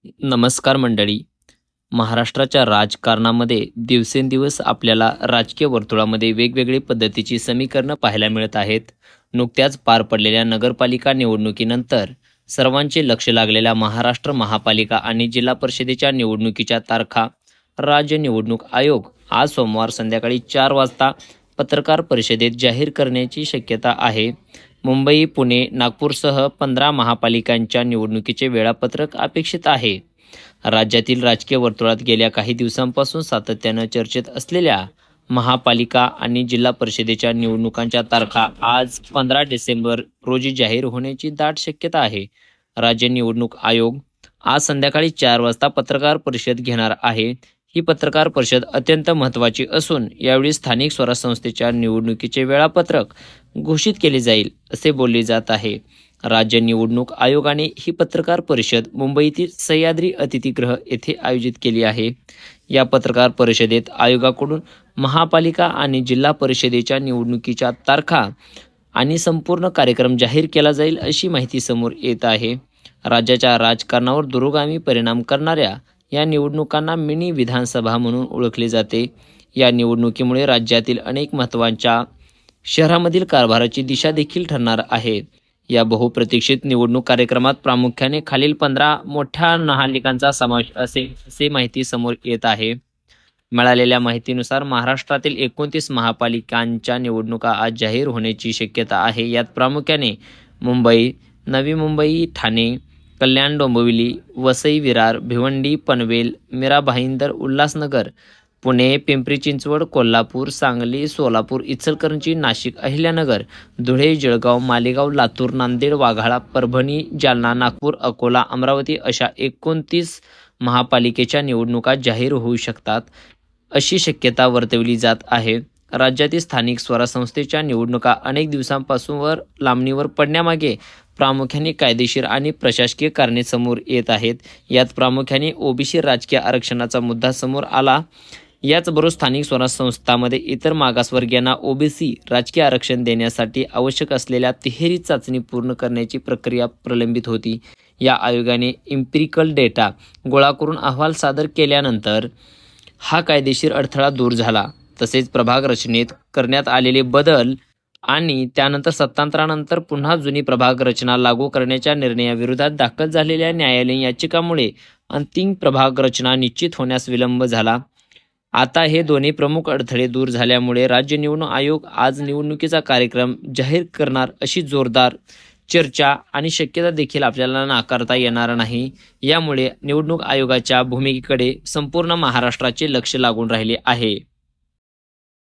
नमस्कार मंडळी. महाराष्ट्राच्या राजकारणामध्ये दिवसेंदिवस आपल्याला राजकीय वर्तुळामध्ये वेगवेगळी पद्धतीची समीकरणं पाहायला मिळत आहेत. नुकत्याच पार पडलेल्या नगरपालिका निवडणुकीनंतर सर्वांचे लक्ष लागलेल्या महाराष्ट्र महापालिका आणि जिल्हा परिषदेच्या निवडणुकीच्या तारखा राज्य निवडणूक आयोग आज सोमवार संध्याकाळी 4 वाजता पत्रकार परिषदेत जाहीर करण्याची शक्यता आहे. मुंबई, पुणे, नागपूरसह 15 महापालिकांच्या निवडणुकीचे वेळापत्रक अपेक्षित आहे. राज्यातील राजकीय वर्तुळात गेल्या काही दिवसांपासून सातत्यानं चर्चेत असलेल्या महापालिका आणि जिल्हा परिषदेच्या निवडणुकांच्या तारखा आज 15 डिसेंबर रोजी जाहीर होण्याची दाट शक्यता आहे. राज्य निवडणूक आयोग आज संध्याकाळी 4 वाजता पत्रकार परिषद घेणार आहे. ही पत्रकार परिषद अत्यंत महत्त्वाची असून यावेळी स्थानिक स्वराज्य संस्थेच्या निवडणुकीचे वेळापत्रक घोषित केले जाईल असे बोलले जात आहे. राज्य निवडणूक आयोगाने ही पत्रकार परिषद मुंबईतील सह्याद्री अतिथीगृह येथे आयोजित केली आहे. या पत्रकार परिषदेत आयोगाकडून महापालिका आणि जिल्हा परिषदेच्या निवडणुकीच्या तारखा आणि संपूर्ण कार्यक्रम जाहीर केला जाईल अशी माहिती समोर येत आहे. राज्याच्या राजकारणावर दूरगामी परिणाम करणाऱ्या या निवडणुकांना मिनी विधानसभा म्हणून ओळखले जाते. या निवडणुकीमुळे राज्यातील अनेक महत्त्वाच्या शहरामधील कारभाराची दिशा देखील ठरणार आहे. या बहुप्रतीक्षित निवडणूक कार्यक्रमात प्रामुख्याने खालील 15 मोठ्या महापालिकांचा समावेश असे माहिती समोर येत आहे. मिळालेल्या माहितीनुसार महाराष्ट्रातील 29 महापालिकांच्या निवडणुका आज जाहीर होण्याची शक्यता आहे. यात प्रामुख्याने मुंबई, नवी मुंबई, ठाणे, कल्याण, डोंबिवली, वसई, विरार, भिवंडी, पनवेल, मीरा भाईंदर, उल्हासनगर, पुणे, पिंपरी चिंचवड, कोल्हापूर, सांगली, सोलापूर, इचलकरंजी, नाशिक, अहिल्यानगर, धुळे, जळगाव, मालेगाव, लातूर, नांदेड, वाघाळा, परभणी, जालना, नागपूर, अकोला, अमरावती अशा 29 महापालिकेच्या निवडणुका जाहीर होऊ शकतात अशी शक्यता वर्तवली जात आहे. राज्यातील स्थानिक स्वराज्य संस्थेच्या निवडणुका अनेक दिवसांपासून लांबणीवर पडण्यामागे प्रामुख्याने कायदेशीर आणि प्रशासकीय कारणे समोर येत आहेत. यात प्रामुख्याने ओबीसी राजकीय आरक्षणाचा मुद्दा समोर आला. याचबरोबर स्थानिक स्वराज्य संस्थांमध्ये इतर मागासवर्गीयांना ओबीसी राजकीय आरक्षण देण्यासाठी आवश्यक असलेल्या तिहेरी चाचणी पूर्ण करण्याची प्रक्रिया प्रलंबित होती. या आयोगाने इम्पिरिकल डेटा गोळा करून अहवाल सादर केल्यानंतर हा कायदेशीर अडथळा दूर झाला. तसेच प्रभाग रचनेत करण्यात आलेले बदल आणि त्यानंतर सत्तांतरानंतर पुन्हा जुनी प्रभाग रचना लागू करण्याच्या निर्णयाविरोधात दाखल झालेल्या न्यायालयीन याचिकांमुळे अंतिम प्रभाग रचना निश्चित होण्यास विलंब झाला. आता हे दोन्ही प्रमुख अडथळे दूर झाल्यामुळे राज्य निवडणूक आयोग आज निवडणुकीचा कार्यक्रम जाहीर करणार अशी जोरदार चर्चा आणि शक्यता देखील आपल्याला नाकारता येणार नाही. यामुळे निवडणूक आयोगाच्या भूमिकेकडे संपूर्ण महाराष्ट्राचे लक्ष लागून राहिले आहे.